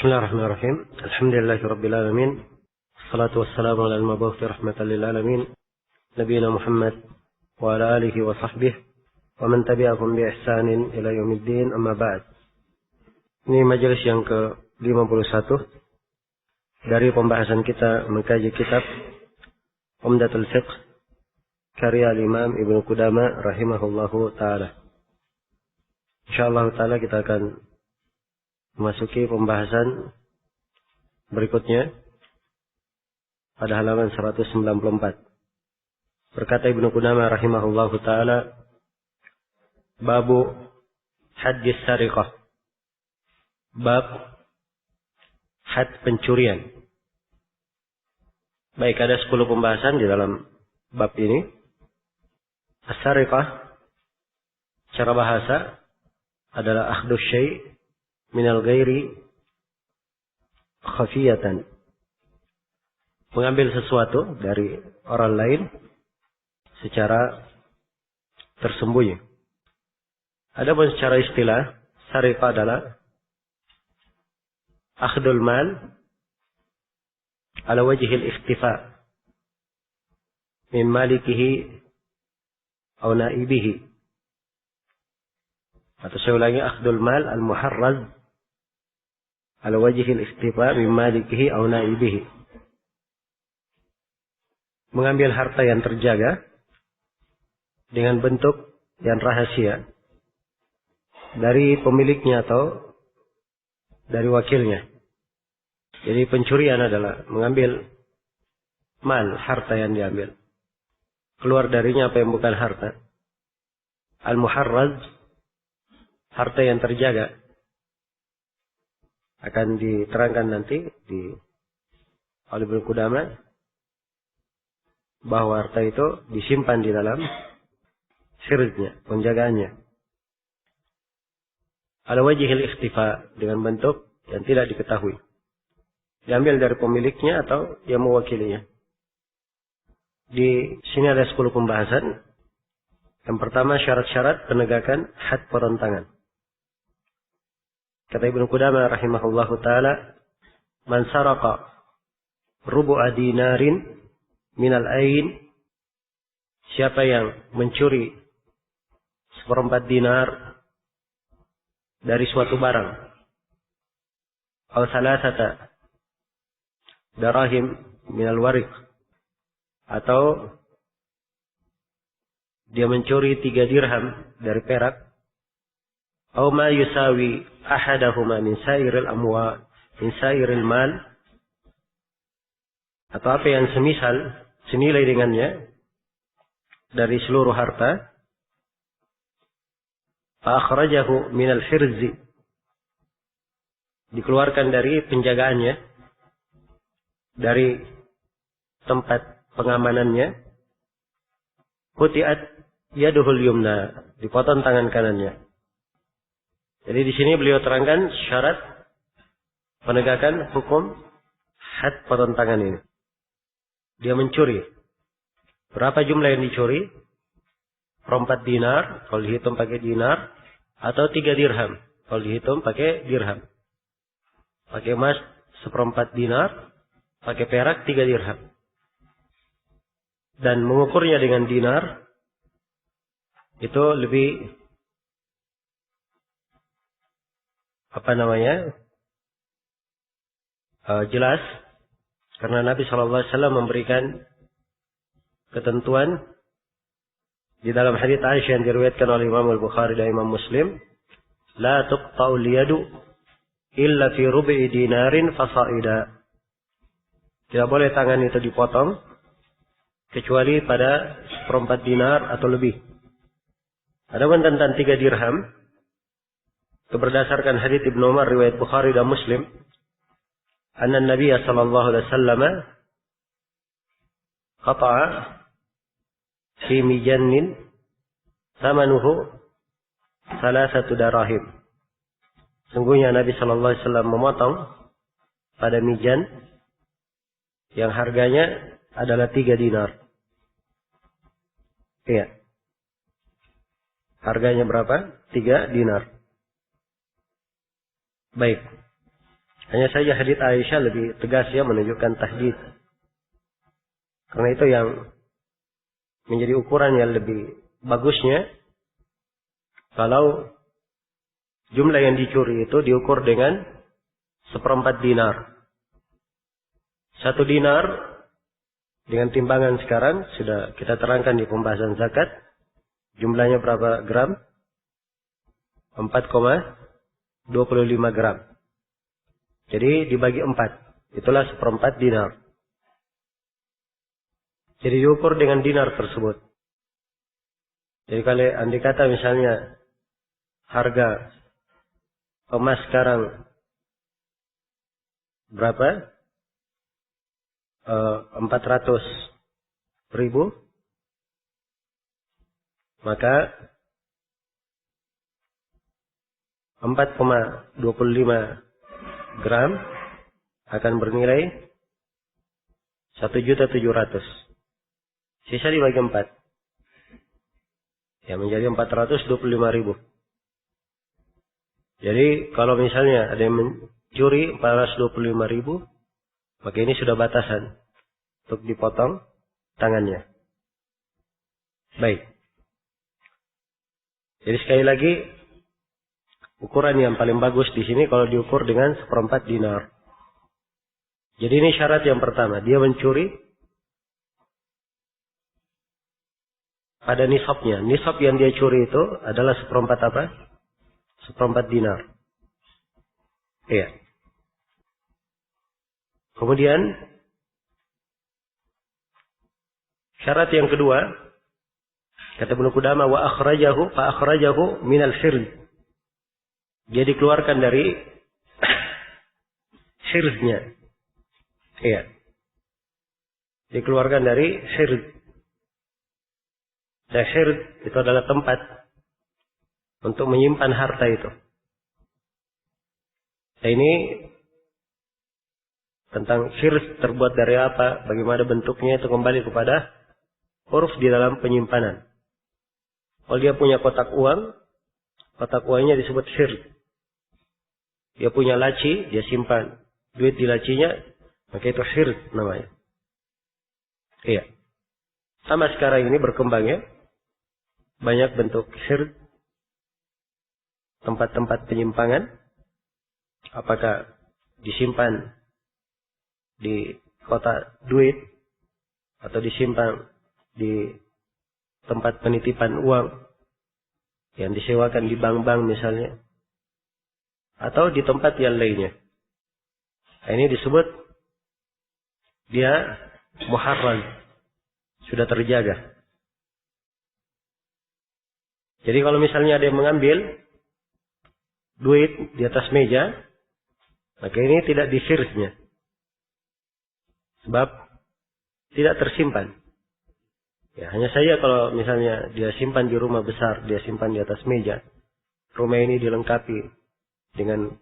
Bismillahirrahmanirrahim. Alhamdulillahirabbil alamin. Wassalatu wassalamu ala al-mabu'uts rahmatan lil alamin, nabiyina Muhammad wa ala alihi wa sahbihi wa man tabi'ahum bi ihsanin ila yaumiddin, amma ba'd. Ini majelis yang ke-51 dari pembahasan kita mengkaji kitab Umdatul Fiqh karya Imam Ibnu Qudamah rahimahullahu taala. Insyaallah taala kita akan memasuki pembahasan berikutnya pada halaman 194. Berkata Ibnu Qudamah rahimahullahu taala, babu haddis sariqah, bab had pencurian. Baik, ada 10 pembahasan di dalam bab ini. As-sariqah secara bahasa adalah akhdus syai' minal ghairi khafiyatan, mengambil sesuatu dari orang lain secara tersembunyi. Adapun secara istilah, sariqah adalah akhdul mal ala wajhil ikhtifa min malikihi aw naibihi. Atau saya ulangi, akhdul mal al-muharraz ala wajhil ikhtifa min malikihi aw naibihi. Mengambil harta yang terjaga dengan bentuk yang rahasia dari pemiliknya atau dari wakilnya. Jadi pencurian adalah mengambil mal, harta yang diambil, keluar darinya apa yang bukan harta. Al-muharraz, harta yang terjaga. Akan diterangkan nanti oleh Ibnu Qudamah bahwa harta itu disimpan di dalam sirnya, penjagaannya. Ala wajhil ikhtifa, dengan bentuk yang tidak diketahui. Diambil dari pemiliknya atau yang mewakilinya. Di sini ada 10 pembahasan. Yang pertama, syarat-syarat penegakan had perentangan. Kata Ibnu Qudamah rahimahullahu taala, man saraqa rubu'a dinarin minal ain, siapa yang mencuri 1/4 dinar dari suatu barang, aw salasata darahim minal wariq, atau dia mencuri 3 dirham dari perak, aw ma yusawi ahadahuma min sairil amwal min sairil mal, atau apa yang semisal, senilai dengannya dari seluruh harta, fa akhrajahu minal hirzi, dikeluarkan dari penjagaannya, dari tempat pengamanannya, quti'at yaduhul yumna, dipotong tangan kanannya. Jadi di sini beliau terangkan syarat penegakan hukum had perentangan ini. Dia mencuri. Berapa jumlah yang dicuri? 4 dinar kalau dihitung pakai dinar, atau 3 dirham kalau dihitung pakai dirham. Pakai emas 1/4 dinar, pakai perak 3 dirham. Dan mengukurnya dengan dinar itu lebih jelas, karena Nabi SAW memberikan ketentuan di dalam hadits Aisyah yang diriwayatkan oleh Imam Al-Bukhari dan Imam Muslim, la tuqta'ul yadu illa fi rubu'i dinarin fasa'ida. Tidak boleh tangan itu dipotong kecuali pada 1/4 dinar atau lebih. Adapun tentang 3 dirham, itu berdasarkan hadits Ibnu Umar riwayat Bukhari dan Muslim, anna Nabi sallallahu alaihi wasallam qata'a fi mijannin thamanuhu 3 darahim. Sungguhnya Nabi sallallahu alaihi wasallam memotong pada mijan yang harganya adalah 3 dinar. Iya. Harganya berapa? 3 dinar. Baik. Hanya saja hadits Aisyah lebih tegas ya menunjukkan tahdid. Karena itu yang menjadi ukuran yang lebih bagusnya kalau jumlah yang dicuri itu diukur dengan 1/4 dinar. 1 dinar dengan timbangan sekarang sudah kita terangkan di pembahasan zakat. Jumlahnya berapa gram? 4,25 gram. Jadi dibagi 4. Itulah 1/4 dinar. Jadi diukur dengan dinar tersebut. Jadi kalau andai kata misalnya harga emas sekarang berapa? 400.000. Maka 4,25 gram akan bernilai 1.700.000. Sisa dibagi 4. Ya menjadi 425.000. Jadi kalau misalnya ada yang mencuri 425.000, maka ini sudah batasan untuk dipotong tangannya. Baik. Jadi sekali lagi ukuran yang paling bagus di sini kalau diukur dengan 1/4 dinar. Jadi ini syarat yang pertama, dia mencuri pada nisabnya. Nisab yang dia curi itu adalah 1/4 apa? 1/4 dinar. Iya. Kemudian syarat yang kedua, kata Ibnu Qudamah, wa akhrajahu minal hirz. Dia dikeluarkan dari hirznya. Iya. Dikeluarkan dari hirz. Dan hirz itu adalah tempat untuk menyimpan harta itu. Nah, ini tentang hirz terbuat dari apa, bagaimana bentuknya itu kembali kepada huruf di dalam penyimpanan. Kalau dia punya kotak uangnya disebut hirz. Dia punya laci, dia simpan duit di lacinya, maka itu hirz namanya. Iya. Sama sekarang ini berkembang ya. Banyak bentuk hirz. Tempat-tempat penyimpangan. Apakah disimpan di kotak duit atau disimpan di tempat penitipan uang yang disewakan di bank-bank misalnya, atau di tempat yang lainnya. Nah, ini disebut dia muharram, sudah terjaga. Jadi kalau misalnya ada yang mengambil duit di atas meja, maka ini tidak di hirznya, sebab tidak tersimpan. Ya, hanya saja kalau misalnya dia simpan di rumah besar, dia simpan di atas meja. Rumah ini dilengkapi dengan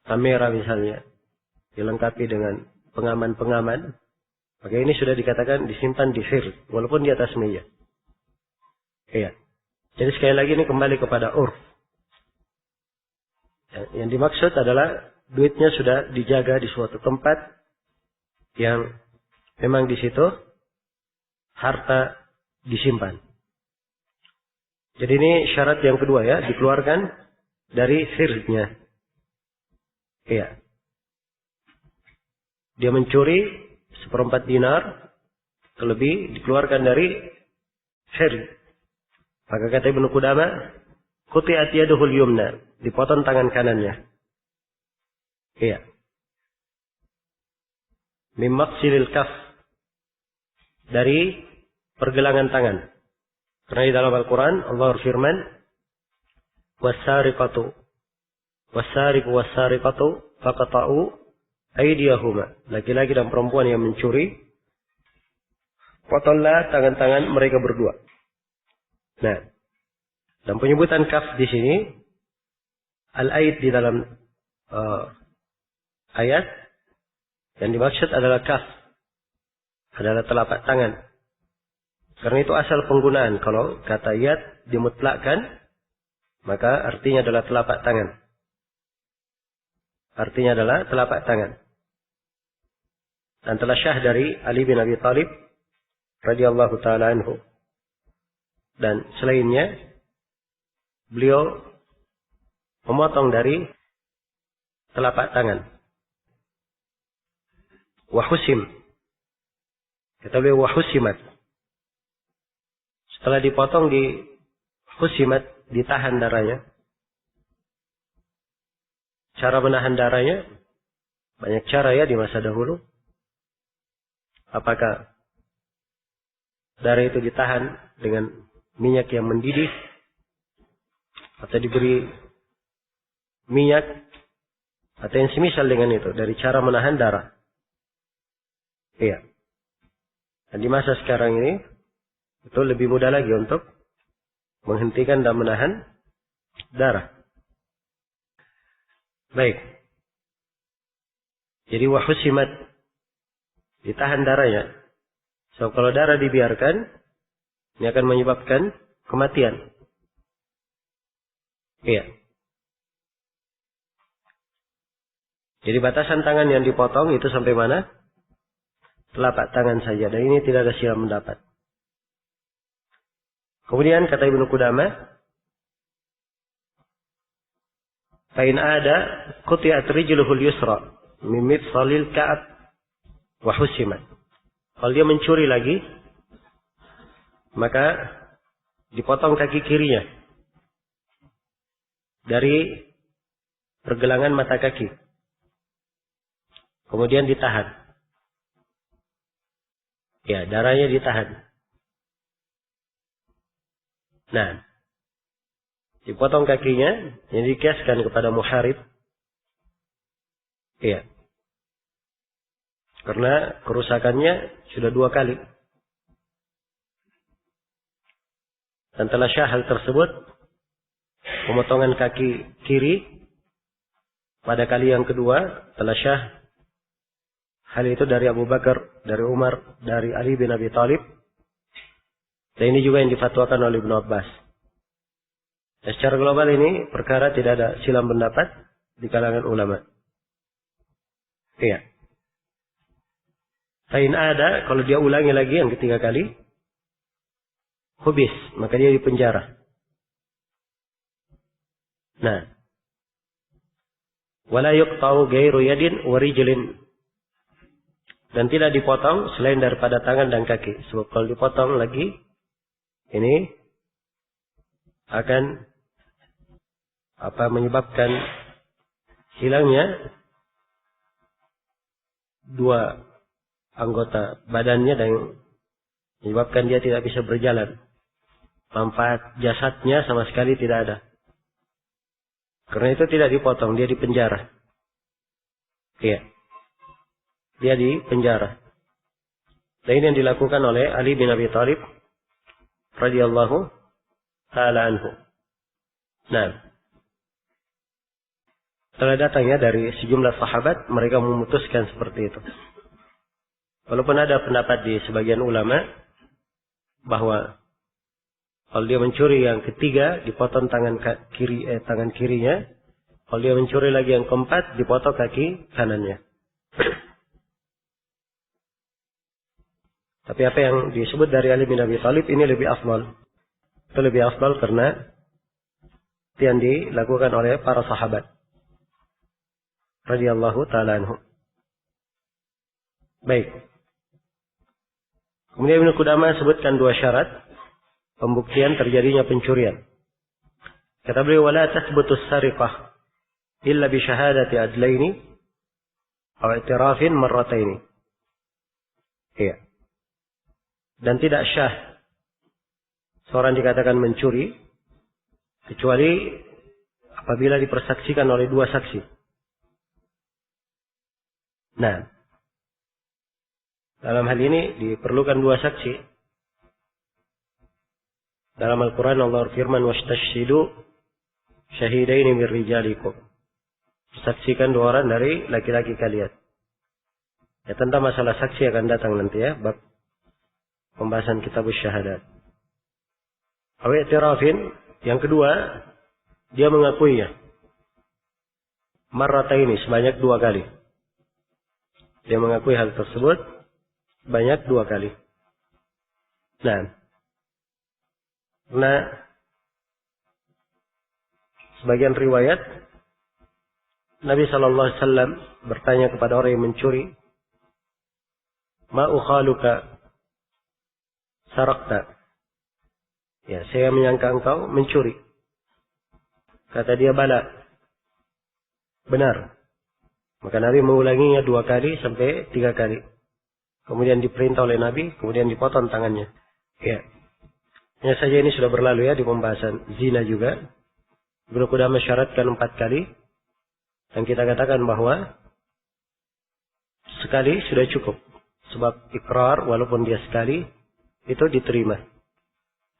kamera misalnya, dilengkapi dengan pengaman-pengaman, maka ini sudah dikatakan disimpan di hirz, walaupun di atas meja. Iya. Jadi sekali lagi ini kembali kepada urf. Yang dimaksud adalah duitnya sudah dijaga di suatu tempat yang memang di situ harta disimpan. Jadi ini syarat yang kedua ya, dikeluarkan dari hirznya. Iya. Dia mencuri 1/4 dinar, terlebih dikeluarkan dari hirz. Maka kata Ibnu Qudamah, quti'at yaduhul yumna, dipotong tangan kanannya. Iya. Mim maqsilil kaf, dari pergelangan tangan. Karena di dalam Al-Quran Allah berfirman, was-sariqatu faqata'u aydiyahuma. Laki-laki dan perempuan yang mencuri, potonglah tangan-tangan mereka berdua. Nah, dan penyebutan kaf di sini, al-aid di dalam ayat yang dimaksud adalah kaf, adalah telapak tangan. Karena itu asal penggunaan. Kalau kata yad dimutlakkan, maka artinya adalah telapak tangan. artinya adalah telapak tangan. Dan telah syah dari Ali bin Abi Thalib radhiyallahu taala anhu. Dan selainnya beliau memotong dari telapak tangan. Wahusim. Kata beliau wahusimat. Setelah dipotong di husimat, ditahan darahnya. Cara menahan darahnya banyak cara ya di masa dahulu. Apakah darah itu ditahan dengan minyak yang mendidih atau diberi minyak atau yang semisal dengan itu dari cara menahan darah. Iya. Dan di masa sekarang ini itu lebih mudah lagi untuk menghentikan dan menahan darah. Baik. Jadi wahusimat, ditahan darahnya. So kalau darah dibiarkan, ini akan menyebabkan kematian. Iya. Jadi batasan tangan yang dipotong itu sampai mana? Telapak tangan saja. Dan ini tidak ada silam pendapat. Kemudian kata Ibnu Qudamah, "Fa in ada quti'at rijluhul yusra min mifsalil ka'ab wa husimat." Kalau dia mencuri lagi, maka dipotong kaki kirinya dari pergelangan mata kaki. Kemudian ditahan. Ya, darahnya ditahan. Nah, dipotong kakinya, yang dikiaskan kepada muharib. Iya. Karena kerusakannya sudah 2 kali. Dan telah syah hal tersebut, pemotongan kaki kiri, pada kali yang kedua, telah syah hal itu dari Abu Bakar, dari Umar, dari Ali bin Abi Thalib. Dan ini juga yang difatwakan oleh Ibnu Abbas. Dan secara global ini perkara tidak ada silam pendapat di kalangan ulama. Iya. Lain ada, kalau dia ulangi lagi yang ketiga kali, hubis, maka dia dipenjara. Nah, wala yuqta'u ghairu yadin wa rijlin. Dan tidak dipotong selain daripada tangan dan kaki. Sebab kalau dipotong lagi, ini akan menyebabkan hilangnya 2 anggota badannya dan menyebabkan dia tidak bisa berjalan. Manfaat jasadnya sama sekali tidak ada. Karena itu tidak dipotong, dia dipenjara. Iya. Dia dipenjara. Dan ini yang dilakukan oleh Ali bin Abi Thalib radhiyallahu ta'ala anhu. Nah, setelah datangnya dari sejumlah sahabat, mereka memutuskan seperti itu. Walaupun ada pendapat di sebagian ulama bahwa kalau dia mencuri yang ketiga, dipotong tangan kirinya. Kalau dia mencuri lagi yang keempat, dipotong kaki kanannya. Tapi apa yang disebut dari Ali bin Abi Thalib ini lebih afdal. Itu lebih afdal karena itu yang dilakukan oleh para sahabat radhiyallahu ta'ala anhu. Baik. Kemudian Ibnu Qudamah sebutkan 2 syarat pembuktian terjadinya pencurian. Kata beliau, wala tathbutu as-sariqah illa bi syahadati adlaini aw i'tirafin marrataini. Iya. Dan tidak syah seorang dikatakan mencuri kecuali apabila dipersaksikan oleh 2 saksi. Nah, dalam hal ini diperlukan 2 saksi. Dalam Al-Quran Allah berfirman, "Wastashhidu syahidaini min rijalikum." Saksikan 2 orang dari laki-laki kalian. Ya, tentang masalah saksi akan datang nanti ya, bab pembahasan kitabus syahadat. Aw i'tirafin, yang kedua, dia mengakuinya. marrataini, sebanyak 2 kali. Dia mengakui hal tersebut banyak 2 kali. Nah, sebagian riwayat Nabi sallallahu alaihi wasallam bertanya kepada orang yang mencuri, "Ma ukhaluka sarakta?" Ya, saya menyangka engkau mencuri. Kata dia, "Bala." Benar. Maka Nabi mengulanginya 2 kali sampai 3 kali. Kemudian diperintah oleh Nabi, kemudian dipotong tangannya. Ya. Hanya saja ini sudah berlalu ya di pembahasan zina juga. Ibnu Qudamah syaratkan 4 kali. Dan kita katakan bahwa sekali sudah cukup. Sebab ikrar walaupun dia sekali itu diterima.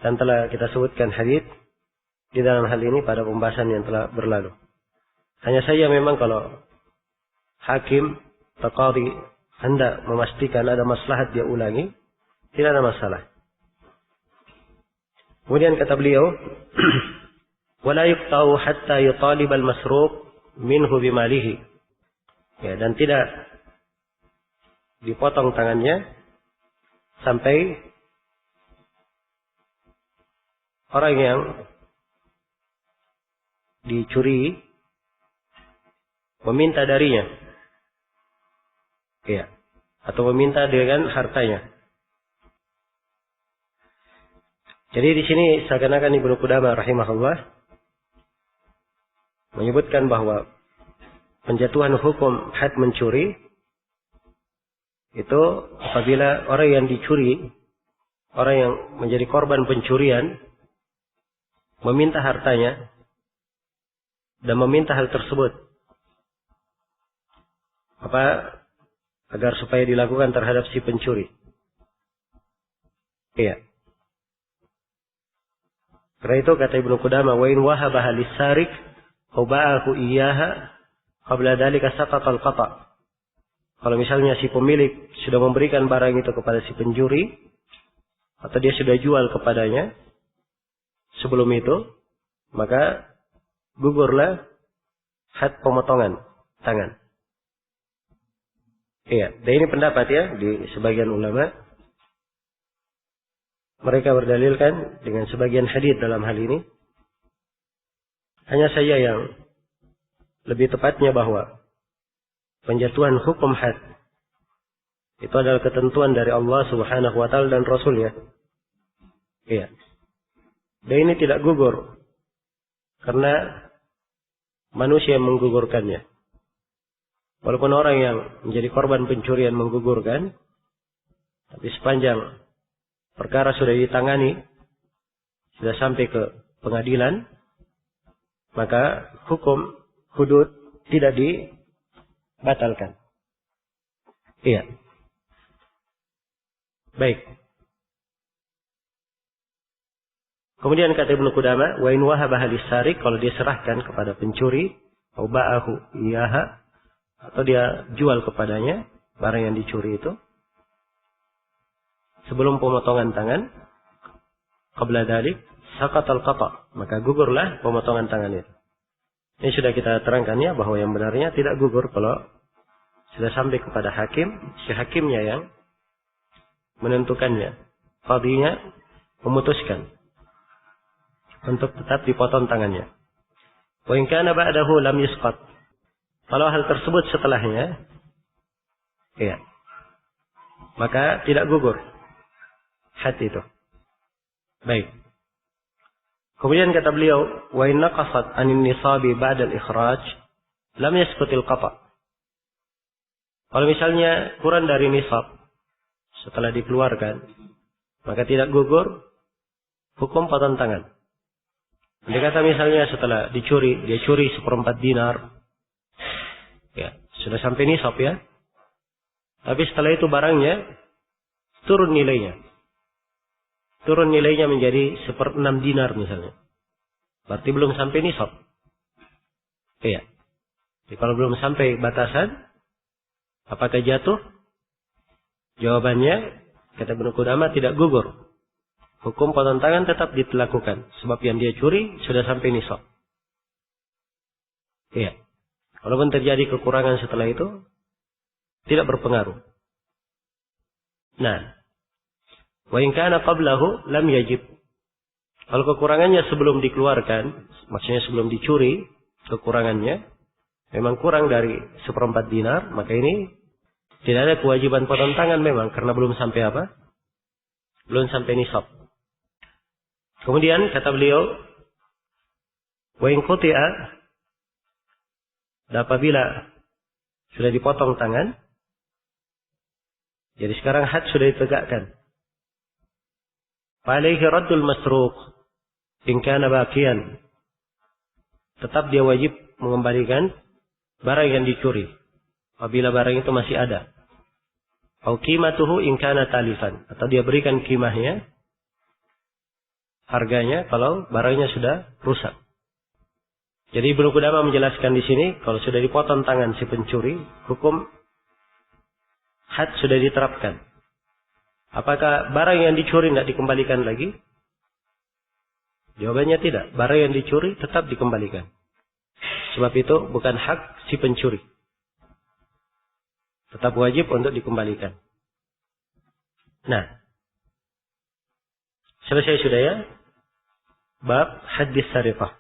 Dan telah kita sebutkan hadits di dalam hal ini pada pembahasan yang telah berlalu. Hanya saja memang kalau hakim atau qadhi hendak memastikan ada maslahat dia ulangi, tidak ada masalah. Kemudian kata beliau, "Wala yuqta'u hatta yutalib al-masruq minhu bimalihi." Ya, dan tidak dipotong tangannya sampai orang yang dicuri meminta darinya. Ya, atau meminta dengan hartanya. Jadi di sini seakan-akan Ibnu Qudamah rahimahullah menyebutkan bahwa penjatuhan hukum had mencuri itu apabila orang yang dicuri, orang yang menjadi korban pencurian meminta hartanya dan meminta hal tersebut agar supaya dilakukan terhadap si pencuri. Iya. Karena itu kata Ibnu Qudamah, "Wa in wahabaha lis-sarik aw ba'ahu iyyaha qabla dzalika saqata al-qata'." Kalau misalnya si pemilik sudah memberikan barang itu kepada si pencuri atau dia sudah jual kepadanya sebelum itu, maka gugurlah had pemotongan tangan. Iya, dan ini pendapat ya di sebagian ulama. Mereka berdalilkan dengan sebagian hadits dalam hal ini. Hanya saja yang lebih tepatnya bahwa penjatuhan hukum had itu adalah ketentuan dari Allah Subhanahu wa taala dan Rasulnya. Iya. Dan ini tidak gugur karena manusia yang menggugurkannya. Walaupun orang yang menjadi korban pencurian menggugurkan, tapi sepanjang perkara sudah ditangani, sudah sampai ke pengadilan, maka hukum hudud tidak dibatalkan. Iya. Baik. Kemudian kata Ibnu Qudamah, "Wa in wahabaha lis-sarik," kalau dia serahkan kepada pencuri, atau ba'ahu iyaha, atau dia jual kepadanya barang yang dicuri itu, sebelum pemotongan tangan, qabla dzalik saqatal qata', maka gugurlah pemotongan tangan itu. Ini sudah kita terangkan ya bahwa yang benarnya tidak gugur kalau sudah sampai kepada hakim, si hakimnya yang menentukannya, qadhinya memutuskan untuk tetap dipotong tangannya. Wa in kana ba'dahu lam yusqat. Kalau hal tersebut setelahnya, ya, maka tidak gugur had itu. Baik. Kemudian kata beliau, "Wa in naqasat 'anil nisabi ba'da al-ikhraj, lam yasqutil qata'." Kalau misalnya kurang dari nisab setelah dikeluarkan, maka tidak gugur hukum potong tangan. Dia kata misalnya setelah dicuri, dia curi 1/4 dinar. Ya, sudah sampai nisab ya. Tapi setelah itu barangnya turun nilainya. Turun nilainya menjadi 1/6 dinar misalnya. Berarti belum sampai nisab. Iya. Jadi kalau belum sampai batasan, apakah jatuh? Jawabannya, kata Ibnu Qudamah, tidak gugur. Hukum potong tangan tetap dilakukan. Sebab yang dia curi sudah sampai nisab. Iya. Walaupun terjadi kekurangan setelah itu, tidak berpengaruh. Nah, wa in kana qablahu lam yajib. Kalau kekurangannya sebelum dikeluarkan, maksudnya sebelum dicuri, kekurangannya memang kurang dari 1/4 dinar, maka ini tidak ada kewajiban potong tangan memang, karena belum sampai apa? Belum sampai nisab. Kemudian kata beliau, wa in quti'a, dan apabila sudah dipotong tangan, jadi sekarang had sudah ditegakkan. Fa'alaihi raddul masruq in kana baqiyan. Tetap dia wajib mengembalikan barang yang dicuri apabila barang itu masih ada. Au qimatuhu in kana talifan, atau dia berikan qimahnya, harganya kalau barangnya sudah rusak. Jadi Ibnu Qudamah menjelaskan di sini, kalau sudah dipotong tangan si pencuri, hukum had sudah diterapkan. Apakah barang yang dicuri tidak dikembalikan lagi? Jawabannya tidak. Barang yang dicuri tetap dikembalikan. Sebab itu bukan hak si pencuri. Tetap wajib untuk dikembalikan. Nah, selesai sudah ya? Bab hadis sarifah.